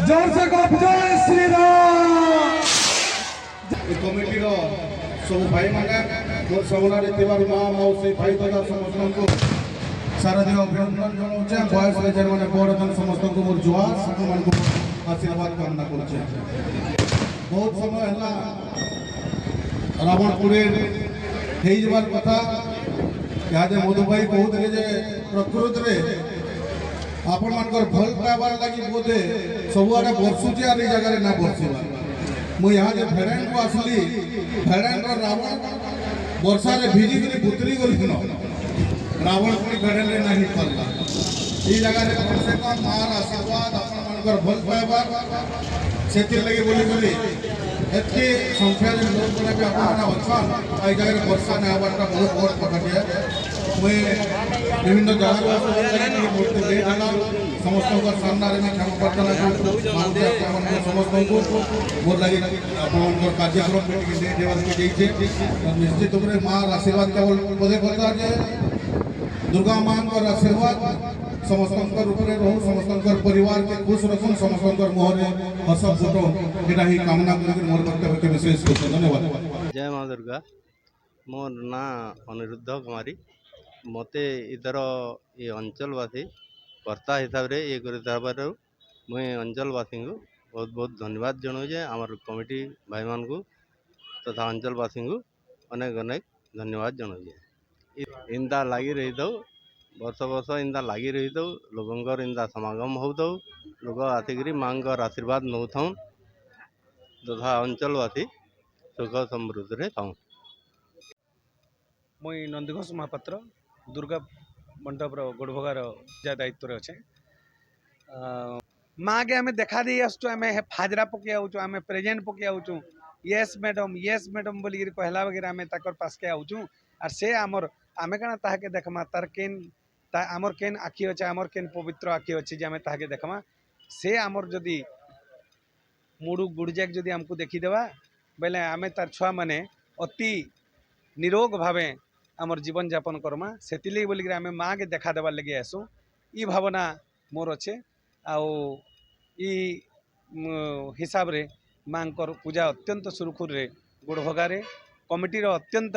जोर से कहो जय श्री राम। कमिटी सब भाई मैंने मोर सबुना माँ मौसी भाई दादा समस्त को शारदीय अभिनंदन जनाऊे बयस रेजर मैंने बड़जन समस्त को मोर जुआर सब आशीर्वाद कामना कर बहुत समय है रावणपुर हो कथा यहाँ मधु भाई कहते जे प्रकृति में आपण मान भल पाइबार लगी बोधे सबुआड़े बर्षुचे आर जगह ना बर्षा मुझे यहाँ जो भेड़ान को आसली भेड़ान रावण वर्षा भिजिक बुतरी गली रावण पुणी भेड़े ना ही पड़ला ये जगह कम से कम मार आशीर्वाद आपण भल पाइबार से लगे बोली एतकी संख्या लोक गुड़ा भी अच्छा ये जगह वर्षा नहीं हबार्टा बहुत बड़ कथाटे मुझे विभिन्न जगह मूर्ति दे समस्त सामने में क्षमा प्रार्थना समस्त को मोर लगे कार्यक्रम निश्चित रूप से माँ आशीर्वाद केवल बोधे कहता है दुर्गा माँ आशीर्वाद समस्त रूपे रो समस्त परिवार के खुश रखुन समस्त मुहरे हस फुटन यहाँ ही कामना कर मोर वक्तव्य के विशेष धन्यवाद। जय माँ दुर्गा। मोर ना अनिरुद्ध कुमारी मते इधर ये अंचलवासी कर्ता हिसाब से ये कर मुझे अंचलवासी को बहुत बहुत धन्यवाद जनाऊे आमर कमिटी भाई मान को तथा अंचलवासी को अनेक अनेक धन्यवाद जनाऊे इंदा लगी रही दो वर्ष वर्ष इंदा लगी रही दो लोगों इंदा समागम हो दो लोग आसिक माँ आशीर्वाद नौ था तथा अंचलवासी सुख समृद्धि था। मुई नंदीघोष महापात्र दुर्गा मंडप गोड़भगार जा दायित्व अच्छे माँ के आम देखा दे आसु आम फाजरा पकई आऊँ आम प्रेजेंट पकई आऊँ येस मैडम बोलिक कहला बगैर आम तक पास के आऊँ आर से आमर आम क्या ताके देखमा तार केन आमर केन आखि अच्छे आमर केन पवित्र आखि अच्छे जे आम ताके देखमा से आमर जदि मुड़ू गुड़जाक जदि आमको देखीदेवा बेले आम तार छुआ मैंने अति निरोग भावे आमर जीवन यापन करमा से बोलिक आम माँ के देखा देवार लगे आसू ई भावना मोर अच्छे हिसाब रे माँ पूजा अत्यंत सुरखुर रे गोड़भगारे कमिटीर अत्यंत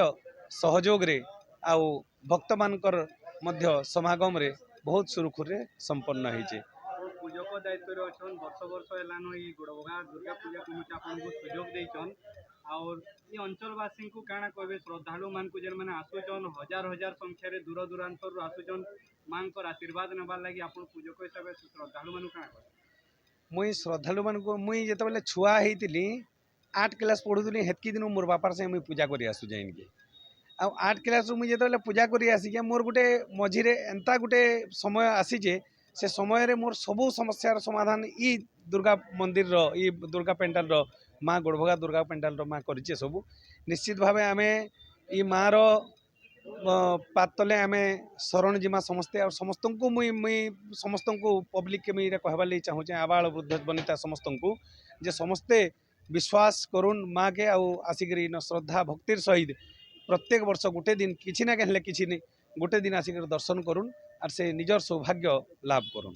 सहयोग रे आउ भक्त मानकर मध्य समागम रे बहुत सुरखुर रे संपन्न होइचे। पूजक दायित्व अच्छन वर्ष वर्ष एलानो ये गोड़भगा दुर्गा पूजा कमिटी आपन को सुयोग देछन और ये अंचलवासी को काना कहबे श्रद्धालु मान को जेन माने आसुचन हजार हजार संख्या रे दूर दूरांतर आसुचन मां को आशीर्वाद नेबार लागि आपन पूजक हिसाब से श्रद्धालु मान काना कहबे मुई श्रद्धालु मान को मुई जते बेले छुआ हेतिली 8 क्लास पढुदली हेतकी दिन मोर बापार से मुई पूजा करी आसु जाइन के आ 8 क्लास मुई जते बेले पूजा करी आसी के मोर गुटे मझिरे एंता गुटे समय आसी जे से समय रे मोर सबु समस्यार समाधान ई दुर्गा मंदिर रो ई दुर्गा पेंडाल रो माँ गोड़भगा दुर्गा पेंडाल रो माँ करिचे सबु निश्चित भावे आमे ई माँ रो पातले आमे शरण जिमा समस्ते और समस्त को मुई समस्त को पब्लिक के मुझे कहबार लगी चाहूँ आबाल वृद्ध बनिता समस्त को जे समस्ते विश्वास करुन माँ के आसिक श्रद्धा भक्तिर सहित प्रत्येक वर्ष गोटे दिन किसी ना कहले किसी गोटे दिन आसिक दर्शन करुन और से निजर सौभाग्य लाभ करुन।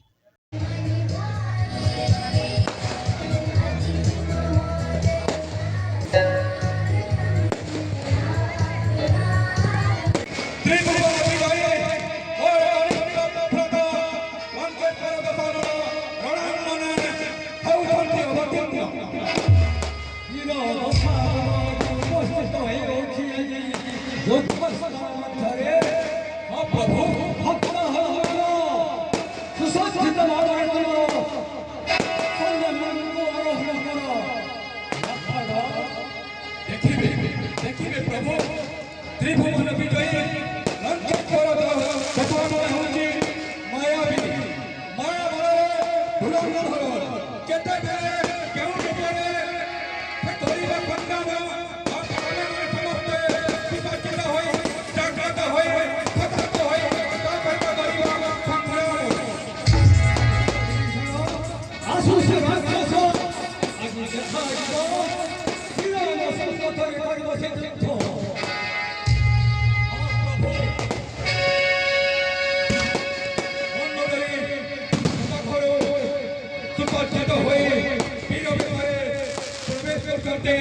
करते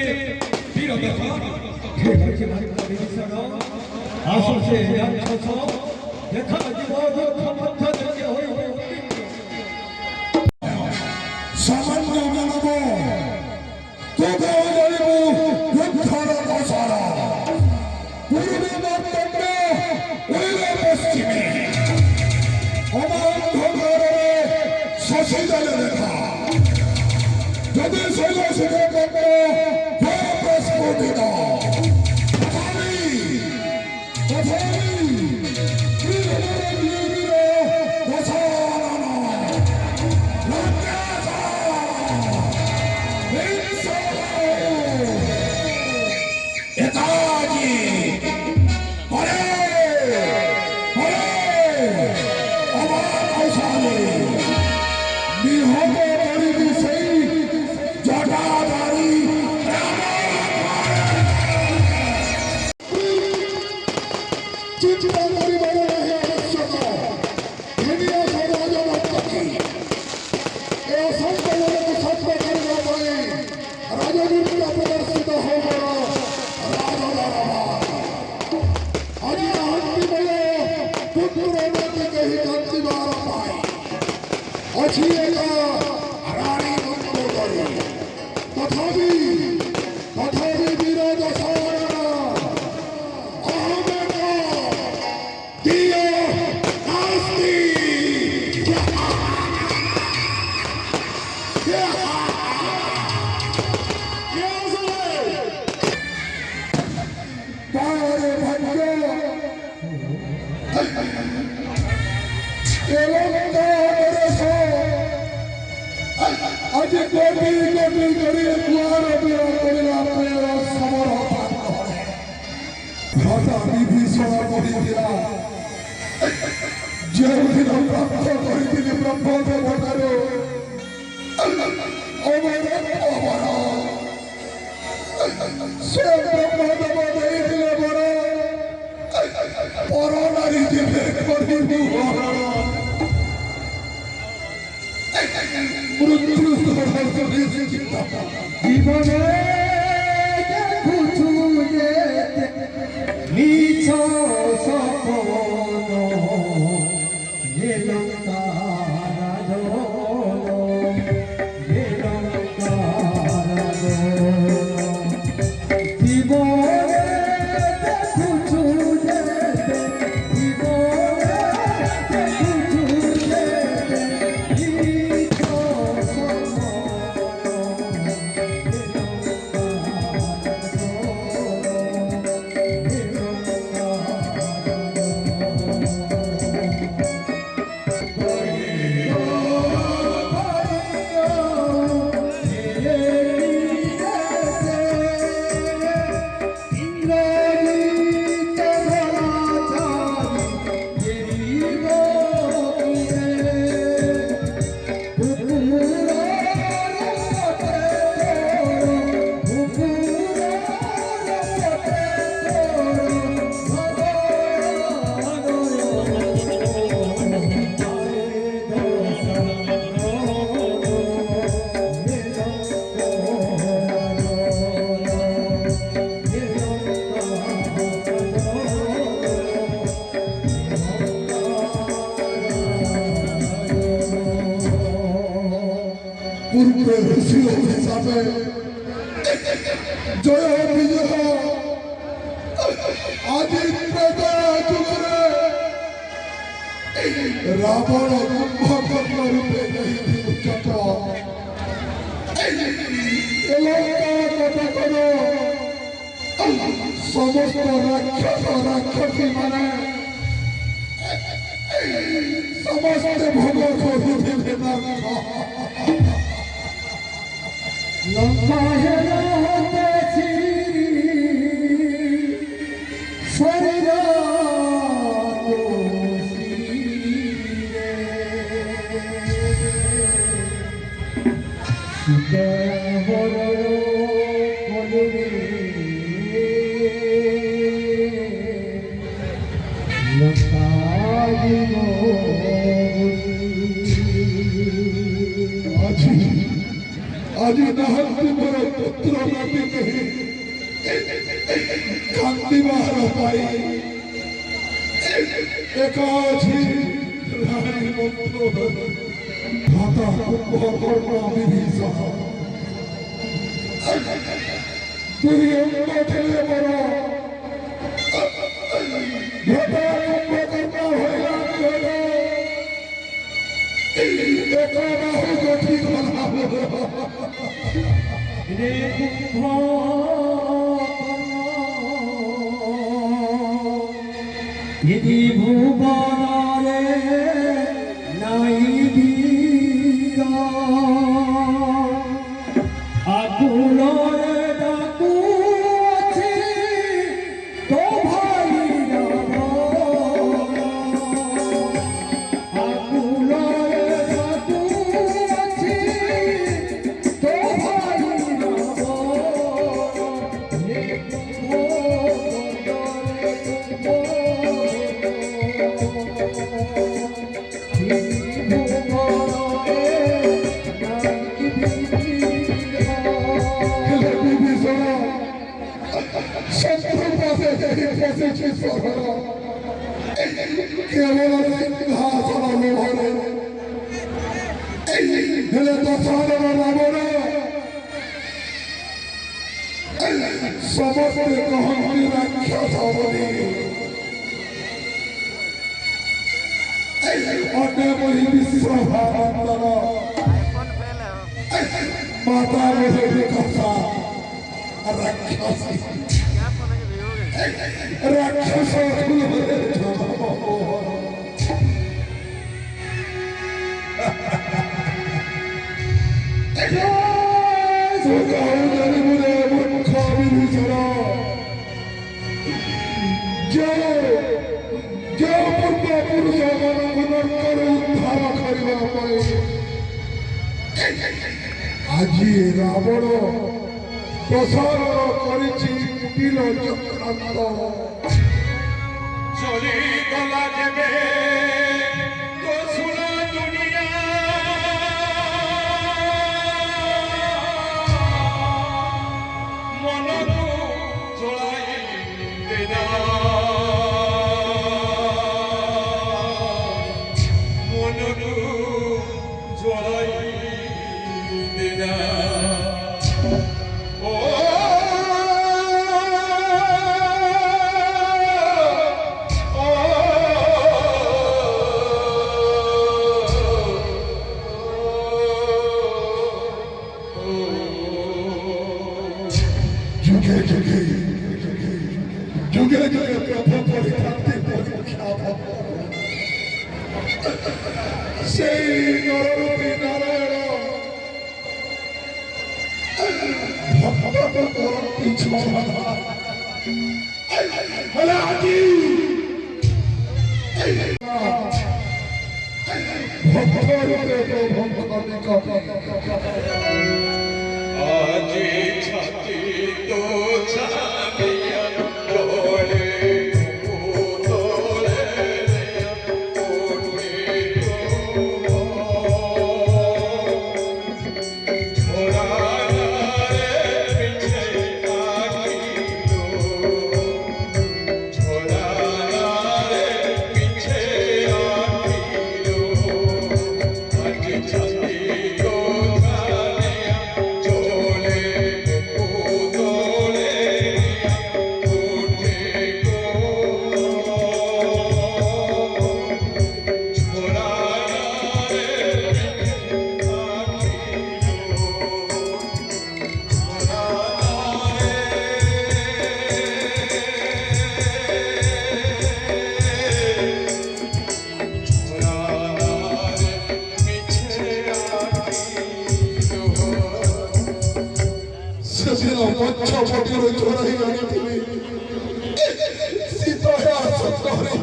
वीर दशा ठीक আছে ভাই বিভীষণ আসছে যাচ্ছ দেখা জীব দুঃখ মধ্য থেকে হইবে সামান্য মানব তোকে জানিব রক্ষার দশারা পূর্বে বর্তব্য উড়িবে পশ্চিমে অবান্ধকারে শশী জলে দেখা যদি শৈল শিখে করব প্রস্ফুটিত आज कोटि कोटि करी द्वार बिरा करिला प्रेर समर भाषा विभीषण करिथिला जेउदिन प्राप्त करिथिले ब्रह्मदेव ठारो अमर अमर से ब्रह्मदेव ଦେଇଥିଲେ ବର पर नारी देवे करिबु हरण জীবনে দেখুছু যে নিছ সপন নীলঙ্কা রাজন নীলঙ্কা রাজন জীবনে দেখুছু যে জীবনে দেখুছু যে पूर्व ऋषि हिसाबे जय विजय आज जुगरे रावण कुंभकर्ण रूपे नहीं उच्चत समस्त राक्षस राक्षसी माने समस्त भोग करुथिले लंका हेते स्वर्ग आज नहर पुत्र কান্দিবার পাই একাছি রানী মন্ত্র ভাতা কুম্ভকর্ণ বিভীষণ তুই অন্য ঠেলে বড় ভাতা কুম্ভকর্ণ হইলাম হল একা বাহু গঠিত রে यदि भुवनारे नहीं दीरा आकुलरे डाकू अच्छे तो भाई आकुलरे डाकू अच्छे तो भाई কেবল সিংহাসন লোভনে হেলে দশানন রাবণে সমস্ত কহন্তি রাক্ষস বলি অন্যে বলি বিশ্বভাবন্তর মাতা বলে কথা রাক্ষস রাক্ষস মূর্খ বিভীষণ যে পূর্বপুরুষ মনমনଙ୍କର ଉଦ୍ଧାର କରିବା ପାଇଁ ଆଜି ରାବଣ ପ୍ରସାରଣ କରିଛି କୁଟିଳ ଚକ୍ରାନ୍ତ চলিগলা যেবে তো শুনো দুনিয়া মনকু জড়াই দেনা মনকু জড়াই দেনা ও যুগে যুগে যুগে যুগে প্রভু পরীক্ষার্থী পরীক্ষা সেই নররূপী নারায়ণ ভক্তকে করন্তি সমাধা হলে আজি ভক্তরূপে প্রভু নিকটে আজি ছাতি তো ছাবিয়া তোলে তোলে ওঠে ছোড়া রে পিছে আকিলো ছোড়া রে পিছে আকিলো আজি ছাতি তো চলে তোলে ওঠে ছোড়া রে ସେଦିନ ପଛ ପଟରୁ ଚୋରାଇ ଆଣିଥିଲି ଶୀତ ସତରେ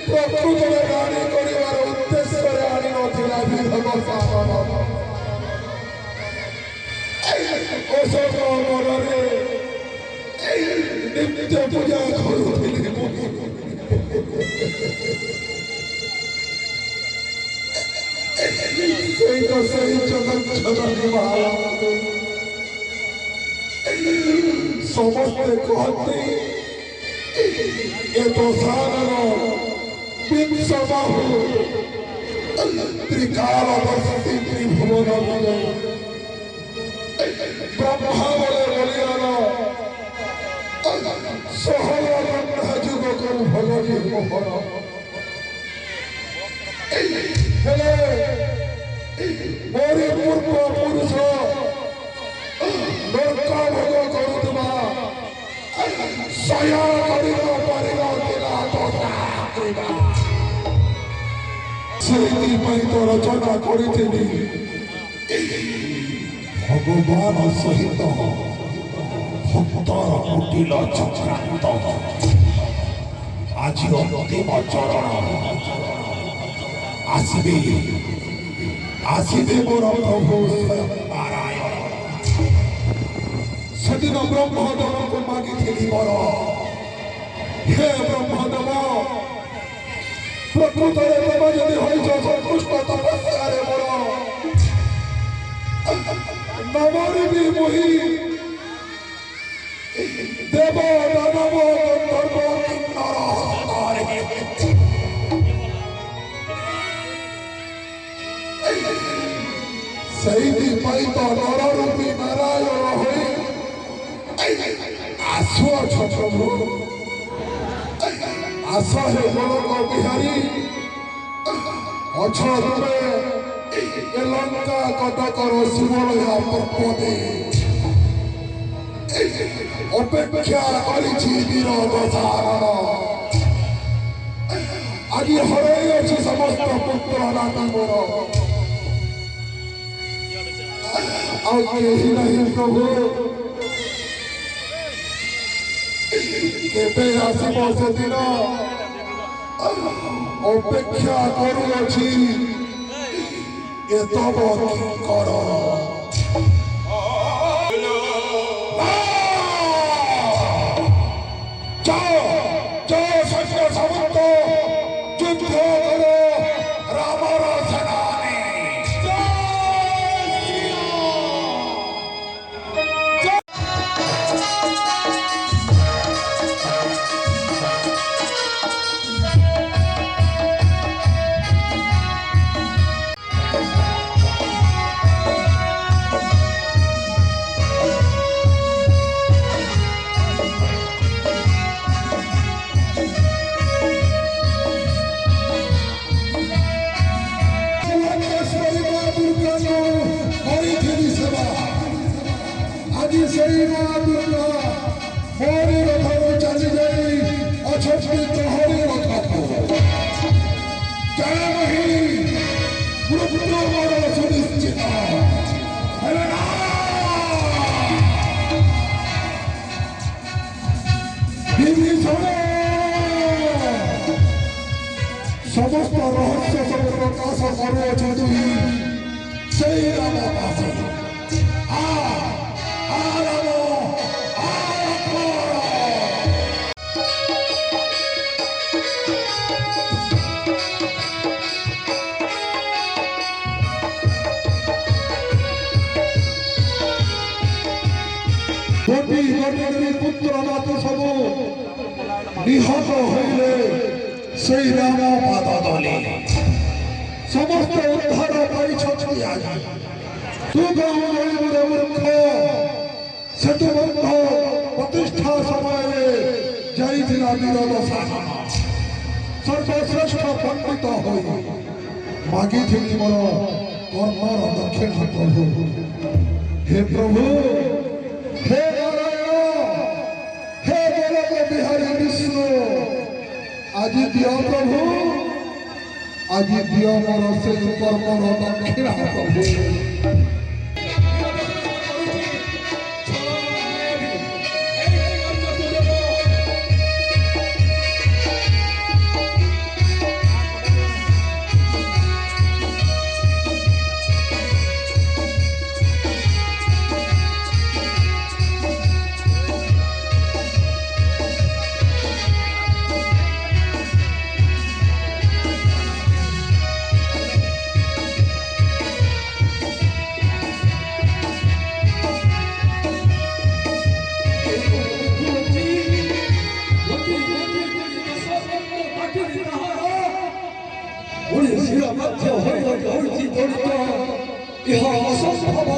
ପ୍ରକୃତରେ ରାଣୀ କରିବାର ଉଦ୍ଦେଶ୍ୟରେ ଆଣିନଥିଲା ବିଧବ ଶାସନ ଅଶୋକ ମନରେ ନିତ୍ୟ ପୂଜା କରୁଥିଲି সেই ସେହି ଜଗନ୍ନାଥ ମହାପ୍ରଭୁ ସମସ୍ତେ କହନ୍ତି ଏ ଦଶାନନ ବିଂଶ ବାହୁ ତ୍ରିକାଳଦର୍ଶୀ ତ୍ରିଭୁବନ ବିଜୟ ବ୍ରହ୍ମା ବଳେ ବଳିୟାନ ସହଳ ବ୍ରହ୍ମା ଯୁଗ କରୁ ଭଗବୀ ମୋହନ ହେଲେ ମୋରି ପୂର୍ବ ପୁରୁଷ ଲୋକ ଭୋଗ କରୁଥିବା ସୟା କରିବ ପରିବର୍ତ୍ତିଲା ସେଇଥିପାଇଁ ତ ରଚନା କରିଥିଲି ଭଗବାନ ସହିତ ଭକ୍ତର କୁଟିଲ ଚକ୍ରାନ୍ତ ଆଜି ଅନ୍ତିମ ଚରଣ ଆସିବେ ଆସିବେ ମୋର ପ୍ରଭୁ ସ୍ୱୟଂ ନାରାୟଣ ସେଦିନ ବ୍ରହ୍ମଦେବଙ୍କୁ ମାଗିଥିଲି ମୋର ହେ ବ୍ରହ୍ମଦେବ ପ୍ରକୃତରେ ତମେ ଯଦି ହୋଇଛ ସନ୍ତୁଷ୍ଟ ତପସ୍ୟାରେ ମୋର ନମରିବି ମୁହି ଦେବ ଦାନବ ଗନ୍ଧର୍ବ କିନ୍ନର ହସ୍ତରେ ସେଇଥିପାଇଁ ତ ନରରୂପୀ ନାରାୟଣ ହୋଇ ଆସୁଅଛ ପ୍ରଭୁ ଆସ ହେ ଗୋଲକ ବିହାରୀ ଅଛ ତୁମେ ଏ ଲଙ୍କା କଟକର ସୁବଳୟା ପର୍ବତେ ଅପେକ୍ଷା କରିଛି ବୀର ଦଶାନନ ଆଜି ହରାଇ ଅଛି ସମସ୍ତ ପୁତ୍ର ନାତି ମୋର ଆଉ କେହି ନାହିଁ ପ୍ରଭୁ କେବେ ଆସିବ ସେଦିନ ଅପେକ୍ଷା କରୁଅଛି ଏ ତବ କିଙ୍କର ଯାଅ ଯାଅ ସୈନ୍ୟ ସାମନ୍ତ ଯୁଦ୍ଧ କର ରାମର ସେନାନୀ ଆଜି ସେଇ ମା ଦୁର୍ଗା ମୋରି ରଥରୁ ଚାଲି ଯାଇ ଅଛନ୍ତି ତୋହରି ରଥକୁ ଜୟ ମହି ମୃତ୍ୟୁ ମୋର ସୁନିଶ୍ଚିତ ହେଲେ ନା ବିଭୀଷଣ ସମସ୍ତ ରହସ୍ୟ ସବୁ ପ୍ରକାଶ କରୁଅଛନ୍ତି ସେଇ ରାମ ପାଶେ ଗୋଟି ଗୋଟି ପୁତ୍ର ନାତି ସବୁ ନିହତ ହୋଇଲେ ସେଇ ରାମ ପାଦ ତଳେ ସମସ୍ତେ ଉଦ୍ଧାର ପାଇଛନ୍ତି ଆଜି ତୁ କଣ କହିବୁ ମୂର୍ଖ ସେତୁ ବନ୍ଧ ପ୍ରତିଷ୍ଠା ସମୟରେ ଯାଇଥିଲା ବୀର ଦଶାନନ ସର୍ବଶ୍ରେଷ୍ଠ ପଣ୍ଡିତ ହୋଇ ମାଗିଥିଲି ମୋର କର୍ମର ଦକ୍ଷିଣା ପ୍ରଭୁ ହେ ପ୍ରଭୁ हे नारायण हे गोलक बिहारी विष्णु आज दियो प्रभु आज दियो मोर से कर्मर दक्षिणा प्रभु ମାଟିରେ ତାହାର ଓଡ଼ିଶୀର ମଧ୍ୟ ହୋଇଯାଉଛି ଜଡ଼ିତ ଏହା ଅସମ୍ଭବ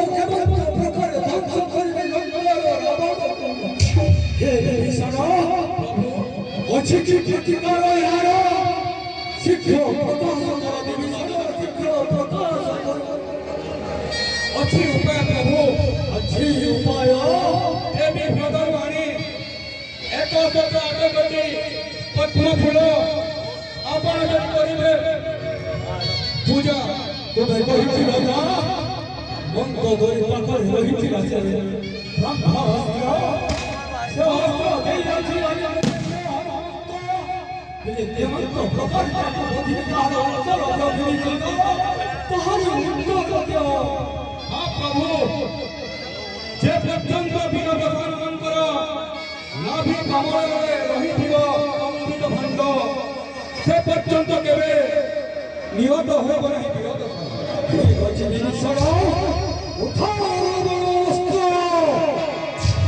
କେବଳ ପ୍ରକାର ଧ୍ୱଂସ କରିବେ ଜଙ୍ଗଲର ରାବଣକୁ ହେ ବିଭୀଷଣ ଅଛି କି ପ୍ରତିକାର ଏହାର ଶୀଘ୍ର ପ୍ରକାଶ କର ବିଭୀଷଣ ଶୀଘ୍ର ପ୍ରକାଶ କର ଅଛି ଉପାୟ ପ୍ରଭୁ ଅଛି ଉପାୟ ଏ ବିପଦରୁ ଆଣି ଏକ ଶତ ଆଠଟି ପଦ୍ମ ଫୁଲ ଆପଣ ଯଦି କରିବେ ପୂଜା ତୁମେ କହିଥିଲ ନା ମନ୍ଦ ଦୋରି ପାଖରେ ରହିଥିଲା ସେ ବ୍ରହ୍ମାସ୍ତ୍ର ସେ ଅସ୍ତ୍ର ଦେଇଅଛି ଦେବନ୍ତ ପ୍ରକାଶ ତାହାର ଅଞ୍ଚଳ ତାହାରି ମୁକ୍ତ ମଧ୍ୟ ହଁ ପ୍ରଭୁ ଯେ ପର୍ଯ୍ୟନ୍ତ ବୀରବୀରମାନଙ୍କର ନାଭି କମଳରେ ରହିଥିବ ଅମୃତ ଭାଣ୍ଡ ସେ ପର୍ଯ୍ୟନ୍ତ କେବେ ନିହତ ହେବ ନାହିଁ ବିଭୀଷଣ ଉଠାଅ ରାବଣ ଅସ୍ତ୍ର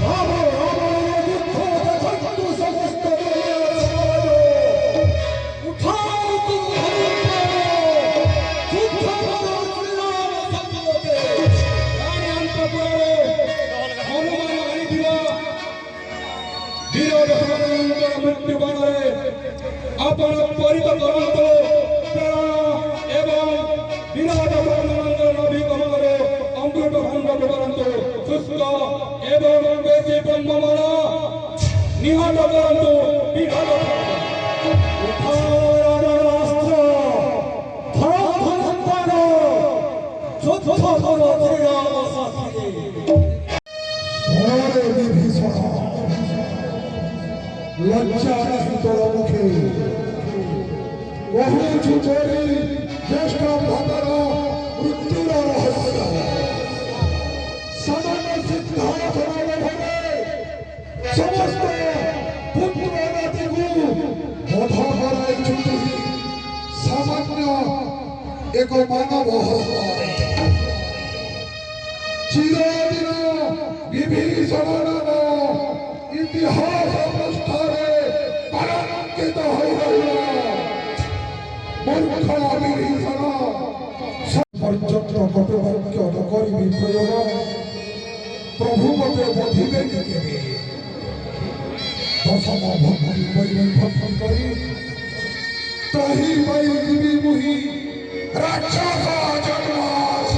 ରାବଣର ଯୁଦ୍ଧ ଦେଖନ୍ତୁ ସମସ୍ତ ସମାଜ ଉଠାଅ ଯୁଦ୍ଧ ଶ୍ରୀରାମ ସଙ୍ଗତେ ରାଣୀ ଅନ୍ତପୁରରେ ହନୁମାନ ଆଣିଥିବା ବୀର ଦଶରଥଙ୍କର ମୃତ୍ୟୁ ବାଣରେ ଆପଣ ତ୍ୱରିତ କରନ୍ତୁ ପ୍ରେରଣା ଏବଂ ବୀର ଦଶରଥଙ୍କର ନଭି କମଳରେ ଅମୃତ ଭାଣ୍ଡ କରନ୍ତୁ ସୁସ୍ଥ ଏବଂ ବେଶୀ ବ୍ରହ୍ମମାଳ ନିହତ କରନ୍ତୁ ବୀର ঘরে বিভীষণ লজ্জা নাহি তোর মুখে কহুছু তোরি জ্যেষ্ঠ ভ্রাতার মৃত্যুর রহস্য সামান্য সিদ্ধান্ত লোভে সমস্ত পুত্র নাতিকু বধ করাইছু তুই সামান্য এক মানব হস্তে চিরদিন বিভীষণ নাম ইতিহাস পৃষ্ঠারে কলঙ্কিত হয়ে রইল মূর্খ বিভীষণ পর্যন্ত কটবাক্য নকরিবি প্রয়োগ প্রভু মতে বধিবে কি কেবে দশম ভক্তি বৈভক্তি করি ত্রাহি পাই দিবি মুহি রাক্ষস জন্মাস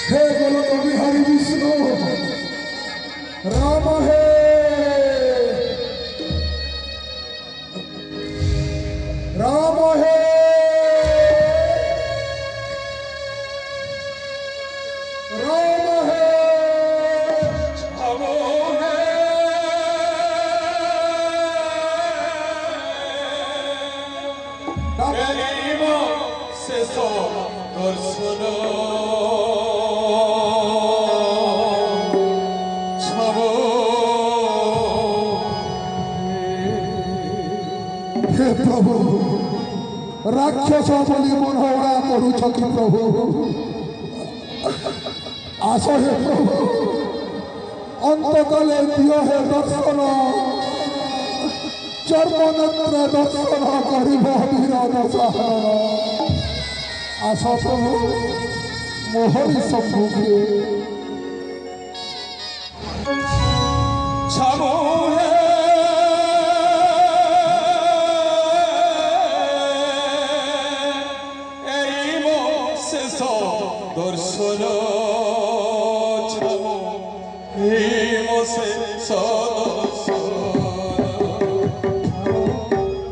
हे बोलो कवि हरि विष्णु राम है राम है राम है अमो है গরিব শেষ দর্শন ছব हे प्रभु राक्षस बोली मनोहरा करुछ कि प्रभु आस हे प्रभु अंतकाले दिय हे दर्शन चर्मनेत्र दर्शन करिब वीर दशहरण आस प्रभु मोहरी सम्मुखे ছব হে এই মো ଶେଷ ଦର୍ଶନ ଛାମ ହେମ ଶେଷ ଦର୍ଶନ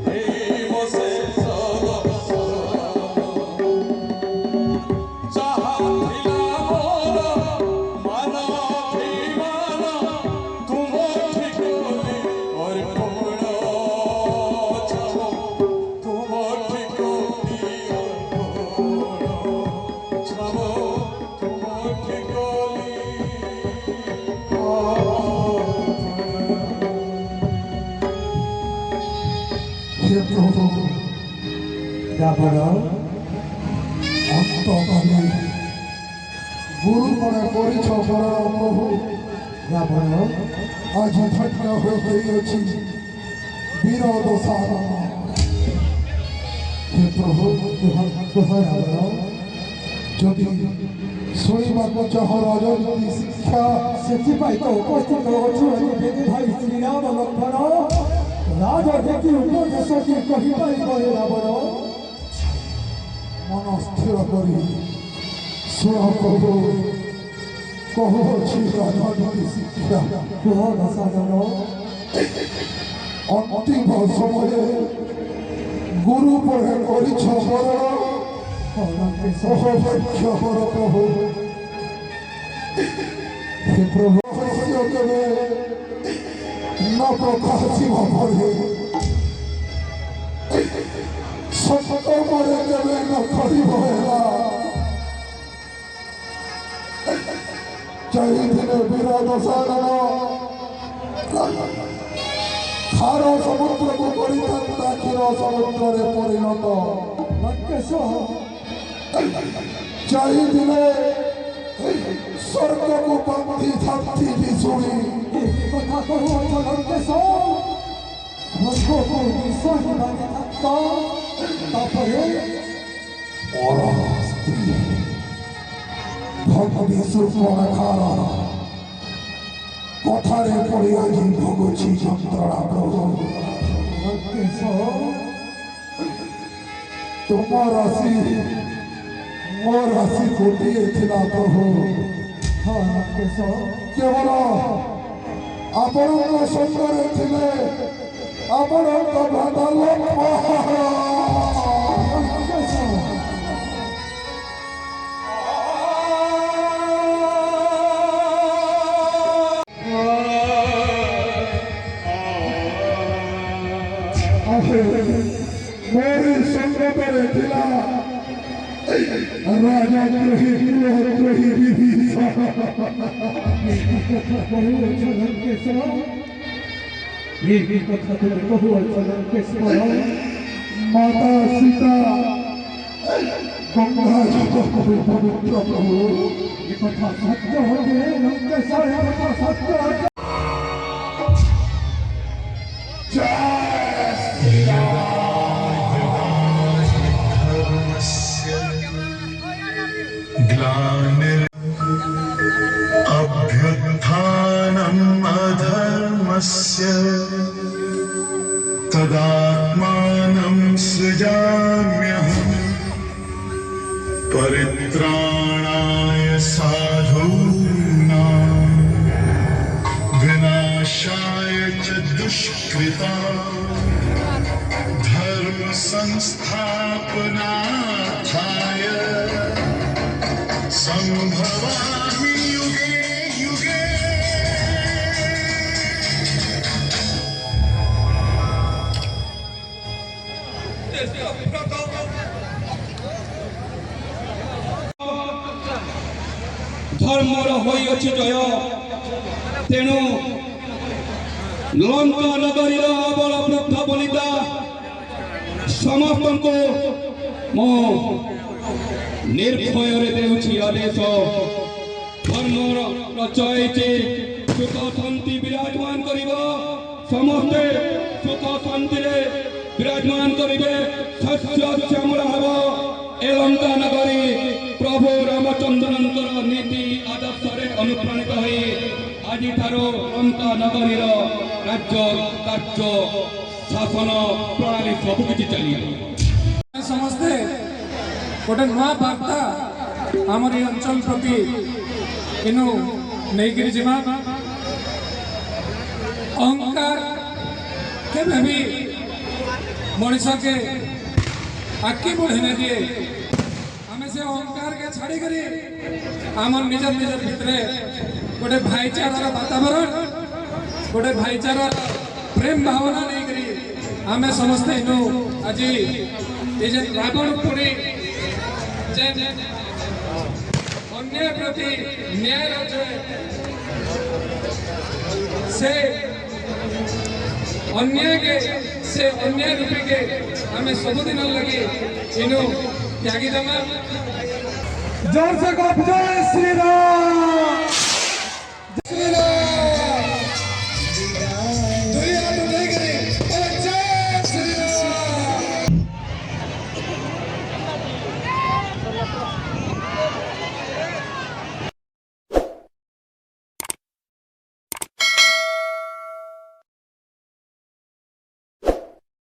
ହେମ ଶେଷ ଦର୍ଶନ ଯାହା ଥିଲା ମୋର ମାନ ଅଭିମାନ ତୁମଠି କଲି ଅର୍ପଣ ଛାମ ତୁମଠି କଲି ଅର୍ପଣ ଛାମ ତୁମଠି କଲି हे प्रभु রাবণ অন্তকালে গুরু মনে করিছ বরণ প্রভু রাবণ আজ ধন্য হয়েছি বিরোধ সাধন হে প্রভু রাবণ যদি ଶୁଣିବାକୁ ଚାହ ରାଜନୀତି ଶିକ୍ଷା ସେଥିପାଇଁ ତ ଉପସ୍ଥିତ ଅଛୁ ବେଦୀ ଭାଇ ଶ୍ରୀରାମ ଲକ୍ଷ୍ମଣ ରାଜନୀତି ଉପଦେଶ କି କହିପାରିବ ହେ ରାବଣ ମନ ସ୍ଥିର କରି ଶୁଣ ପ୍ରଭୁ କହୁଅଛି ରାଜନୀତି ଶିକ୍ଷା କୁହ ଦଶାନନ ଅନ୍ତିମ ସମୟରେ ଗୁରୁ ପଢ଼େ କରିଛ ବରଣ অহভাগ্য বর প্রভু হে প্রভু কেবে ন প্রকাশিব পরে সত্য পরে কেবে ন করিব হেলা চাইদিনে বিরোধ সাধন খার সমুদ্রକୁ କରିଥାନ୍ତା କ୍ଷୀର ସମୁଦ୍ରରେ ପରିଣତ ଲଙ୍କେଶ চাইদিনে স্বর্গକୁ ବାନ୍ଧିଥାନ୍ତି ବିଶୁଣି କଥା କହୁଅଛ ଲଙ୍କେଶ ଭୋଗକୁ ବିଶ୍ୱାସ ମାନିଥାନ୍ତ ତାପରେ ମୋର ସ୍ତ୍ରୀ ଭଗବତୀ ସୂର୍ପଣଖାର କଥାରେ ପଡ଼ି ଆଜି ଭୋଗୁଛି ଯନ୍ତ୍ରଣା ପ୍ରଭୁ ଲଙ୍କେଶ ତୁମ ରାଶି ମୋ ରାଶି ଗୋଟିଏ ଥିଲା ପ୍ରଭୁ ହଁ ଲଙ୍କେଶ କେବଳ ଆପଣଙ୍କ ସଙ୍ଗରେ ଥିଲେ ଆପଣଙ୍କ ଭ୍ରାତା ଲକ୍ଷ୍ମଣ ଲଙ୍କେଶ ମୋରି ସଙ୍ଗରେ ଥିଲା ରାଜଦ୍ରୋହୀ ଗୃହଦ୍ରୋହୀ ବିଭୀଷଣ କହୁଅଛ ଲଙ୍କେଶ ଏ କଥା ତୁମେ କହୁଅଛ ଲଙ୍କେଶ୍ୱର ମାତା ସୀତା ଗଙ୍ଗା ଜଗତକୁ ପବିତ୍ର ପ୍ରଭୁ ଏ କଥା ସତ୍ୟ ହବେ ଲଙ୍କେଶ ଏ କଥା ସତ୍ୟ ହବେ अभ्युत्थानम् अधर्मस्य तदात्मानं सृजाम्यहम् परित्राणाय साधूनां विनाशाय च दुष्कृताम् धर्म संस्थापनार्थाय संभवामि युगे युगे ଧର୍ମର ହୋଇଅଛି ଜୟ ତେଣୁ ଲଙ୍କା ନଗରୀର ଅବଳ ବୃଦ୍ଧ ବନିତା ସମସ୍ତଙ୍କୁ ମୁଁ ନିର୍ଭୟରେ ଦେଉଛି ଆଦେଶ ଧର୍ମର ରଚୟିଛି ସୁଖ ଶାନ୍ତି ବିରାଜମାନ କରିବ ସମସ୍ତେ ସୁଖ ଶାନ୍ତିରେ ବିରାଜମାନ କରିବେ ଶସ୍ୟ ଶ୍ୟାମଳ ହେବ ଏ ଲଙ୍କା ନଗରୀ ପ୍ରଭୁ ରାମଚନ୍ଦ୍ରଙ୍କର ନୀତି ଆଦର୍ଶରେ ଅନୁପ୍ରାଣିତ ହୋଇ ଆଜିଠାରୁ ଲଙ୍କା ନଗରୀର ରାଜ୍ୟ କାର୍ଯ୍ୟ ଶାସନ ପ୍ରଣାଳୀ ସବୁକିଛି ଚାଲିବ। ସମସ୍ତେ ଗୋଟେ ନୂଆ ବାର୍ତ୍ତା आमर ये अंचल प्रति इनु नहीं जीमा अहंकार के भी मनीष के आगे बढ़ने दिए आम से अहंकार के छाड़ी करी आम निजर निजर भितर गोटे भाईचारार वातावरण गोटे भाईचारार प्रेम भावना नहीं करी आम समस्ते इनु आज ये रावण पुरी अन्याय प्रति न्याय से अन्याय के से अन्याय रूपी के हमें सबुदिन लगे इनु त्यागी दमा जोर से जय श्री राम।